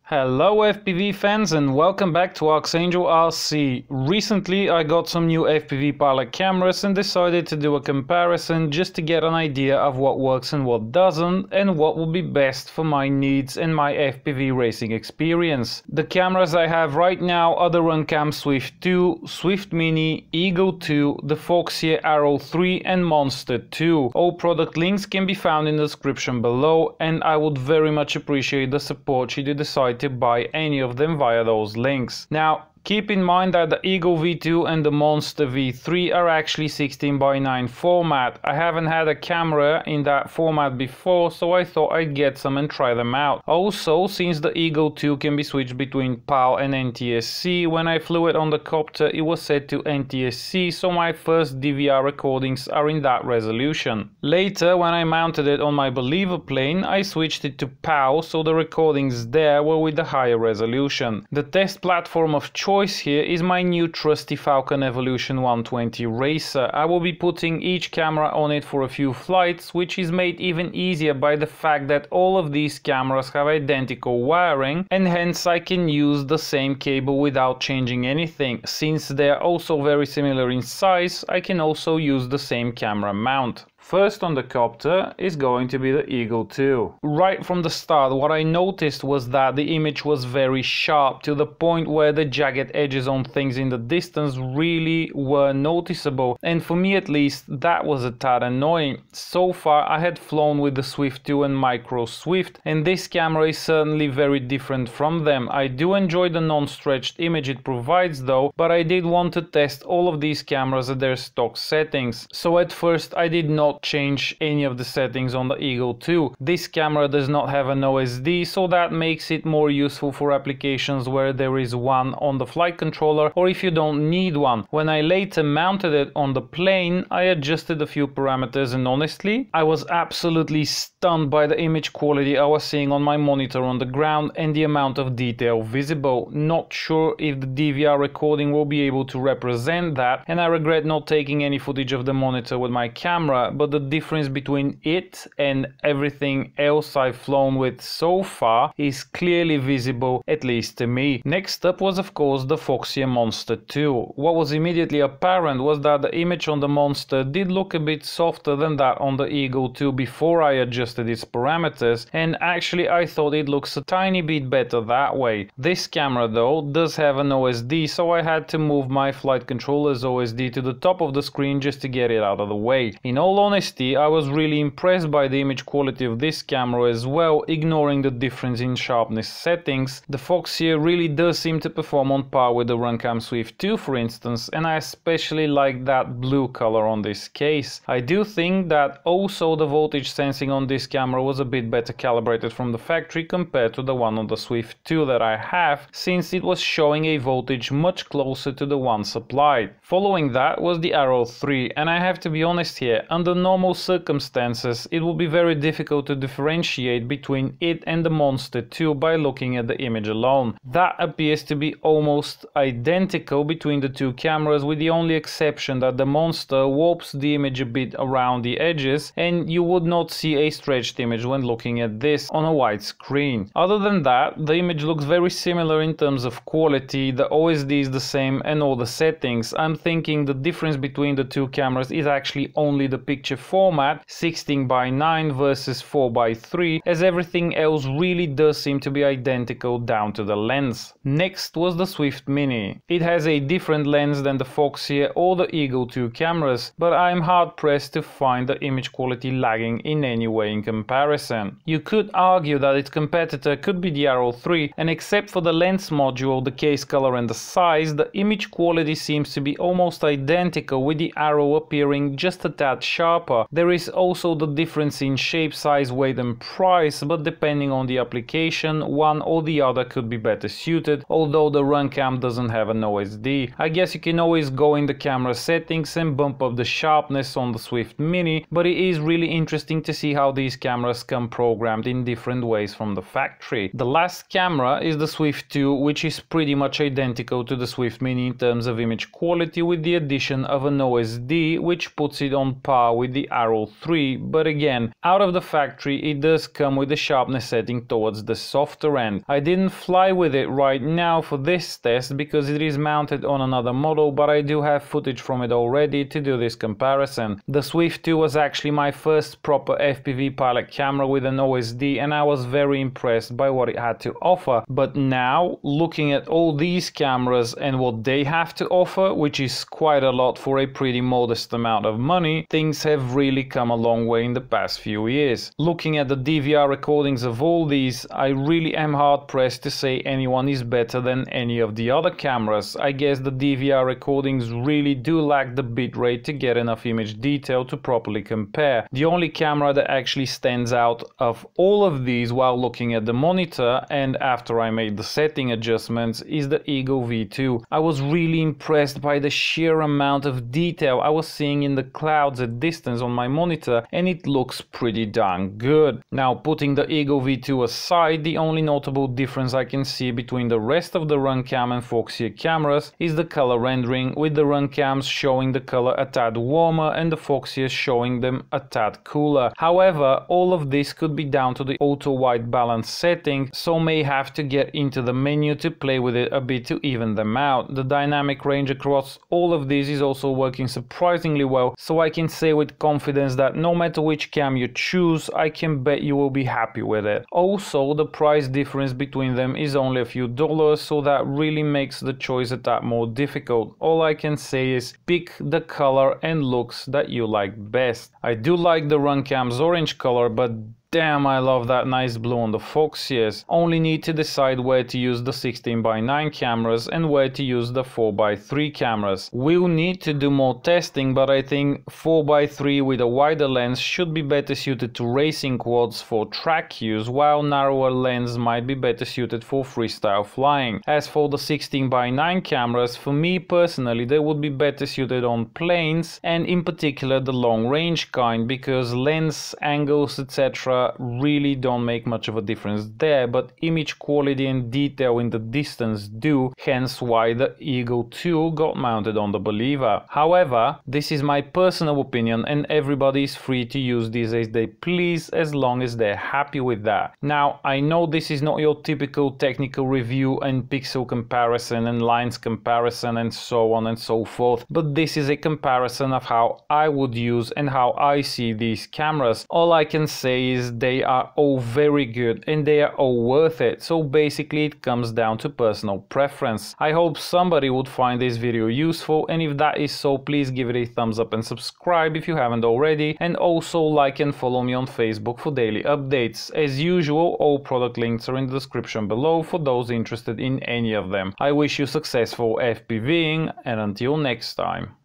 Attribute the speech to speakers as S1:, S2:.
S1: Hello FPV fans and welcome back to ArxangelRC. Recently I got some new FPV pilot cameras and decided to do a comparison just to get an idea of what works and what doesn't and what will be best for my needs and my FPV racing experience. The cameras I have right now are the RunCam Swift 2, Swift Mini, Eagle 2, the Foxeer Arrow 3 and Monster 2. All product links can be found in the description below and I would very much appreciate the support should you decide to buy any of them via those links. Now, keep in mind that the Eagle V2 and the Monster V3 are actually 16:9 format. I haven't had a camera in that format before, so I thought I'd get some and try them out. Also, since the Eagle 2 can be switched between PAL and NTSC, when I flew it on the copter it was set to NTSC, so my first DVR recordings are in that resolution. Later, when I mounted it on my Believer plane, I switched it to PAL, so the recordings there were with the higher resolution. The test platform of choice here is my new trusty Falcon Evolution 120 Racer. I will be putting each camera on it for a few flights, which is made even easier by the fact that all of these cameras have identical wiring and hence I can use the same cable without changing anything. Since they are also very similar in size, I can also use the same camera mount. First on the copter is going to be the Eagle 2. Right from the start, what I noticed was that the image was very sharp to the point where the jagged edges on things in the distance really were noticeable, and for me at least that was a tad annoying. So far I had flown with the Swift 2 and Micro Swift, and this camera is certainly very different from them. I do enjoy the non-stretched image it provides though, but I did want to test all of these cameras at their stock settings. So at first I did not change any of the settings on the Eagle 2. This camera does not have an OSD, so that makes it more useful for applications where there is one on the flight controller or if you don't need one. When I later mounted it on the plane, I adjusted a few parameters and honestly, I was absolutely stunned by the image quality I was seeing on my monitor on the ground and the amount of detail visible. Not sure if the DVR recording will be able to represent that, and I regret not taking any footage of the monitor with my camera, but the difference between it and everything else I've flown with so far is clearly visible, at least to me. Next up was of course the Foxeer Monster 2. What was immediately apparent was that the image on the Monster did look a bit softer than that on the Eagle 2 before I adjusted its parameters, and actually I thought it looks a tiny bit better that way. This camera though does have an OSD, so I had to move my flight controller's OSD to the top of the screen just to get it out of the way. In all honesty, I was really impressed by the image quality of this camera as well, ignoring the difference in sharpness settings. The Foxeer really does seem to perform on par with the RunCam Swift 2 for instance, and I especially like that blue color on this case. I do think that also the voltage sensing on this camera was a bit better calibrated from the factory compared to the one on the Swift 2 that I have, since it was showing a voltage much closer to the one supplied. Following that was the Arrow 3, and I have to be honest here, under normal circumstances it will be very difficult to differentiate between it and the Monster 2 by looking at the image alone. That appears to be almost identical between the two cameras, with the only exception that the Monster warps the image a bit around the edges and you would not see a stretched image when looking at this on a wide screen. Other than that, the image looks very similar in terms of quality, the OSD is the same and all the settings. I'm thinking the difference between the two cameras is actually only the picture format, 16:9 versus 4:3, as everything else really does seem to be identical down to the lens. Next was the Swift Mini. It has a different lens than the Foxeer or the Eagle 2 cameras, but I'm hard pressed to find the image quality lagging in any way in comparison. You could argue that its competitor could be the Arrow 3, and except for the lens module, the case color and the size, the image quality seems to be almost identical, with the Arrow appearing just a tad sharper. There is also the difference in shape, size, weight and price, but depending on the application, one or the other could be better suited, although the RunCam doesn't have an OSD. I guess you can always go in the camera settings and bump up the sharpness on the Swift Mini, but it is really interesting to see how these cameras come programmed in different ways from the factory. The last camera is the Swift 2, which is pretty much identical to the Swift Mini in terms of image quality, with the addition of an OSD, which puts it on par with the Arrow 3, but again, out of the factory it does come with the sharpness setting towards the softer end. I didn't fly with it right now for this test because it is mounted on another model, but I do have footage from it already to do this comparison. The Swift 2 was actually my first proper FPV pilot camera with an OSD, and I was very impressed by what it had to offer. But now, looking at all these cameras and what they have to offer, which is quite a lot for a pretty modest amount of money, things have really come a long way in the past few years. Looking at the DVR recordings of all these, I really am hard pressed to say anyone is better than any of the other cameras. I guess the DVR recordings really do lack the bitrate to get enough image detail to properly compare. The only camera that actually stands out of all of these while looking at the monitor and after I made the setting adjustments is the Eagle V2. I was really impressed by the sheer amount of detail I was seeing in the clouds at distance on my monitor, and it looks pretty darn good. Now, putting the Eagle V2 aside, the only notable difference I can see between the rest of the RunCam and Foxeer cameras is the color rendering, with the RunCams showing the color a tad warmer and the Foxeer showing them a tad cooler. However, all of this could be down to the auto white balance setting, so may have to get into the menu to play with it a bit to even them out. The dynamic range across all of these is also working surprisingly well, so I can say with confidence that no matter which cam you choose, I can bet you will be happy with it. Also, the price difference between them is only a few dollars, so that really makes the choice a tad more difficult. All I can say is pick the color and looks that you like best. I do like the RunCam's orange color, but damn, I love that nice blue on the Foxeers. Only need to decide where to use the 16:9 cameras and where to use the 4:3 cameras. We'll need to do more testing, but I think 4:3 with a wider lens should be better suited to racing quads for track use, while narrower lens might be better suited for freestyle flying. As for the 16:9 cameras, for me personally, they would be better suited on planes, and in particular the long range kind, because lens angles etc. really don't make much of a difference there, but image quality and detail in the distance do, hence why the Eagle 2 got mounted on the Believer. However, this is my personal opinion and everybody is free to use these as they please as long as they're happy with that. Now, I know this is not your typical technical review and pixel comparison and lines comparison and so on and so forth, but this is a comparison of how I would use and how I see these cameras. All I can say is they are all very good and they are all worth it, so basically it comes down to personal preference. I hope somebody would find this video useful, and if that is so, please give it a thumbs up and subscribe if you haven't already, and also like and follow me on Facebook for daily updates. As usual, all product links are in the description below for those interested in any of them. I wish you successful FPVing, and until next time.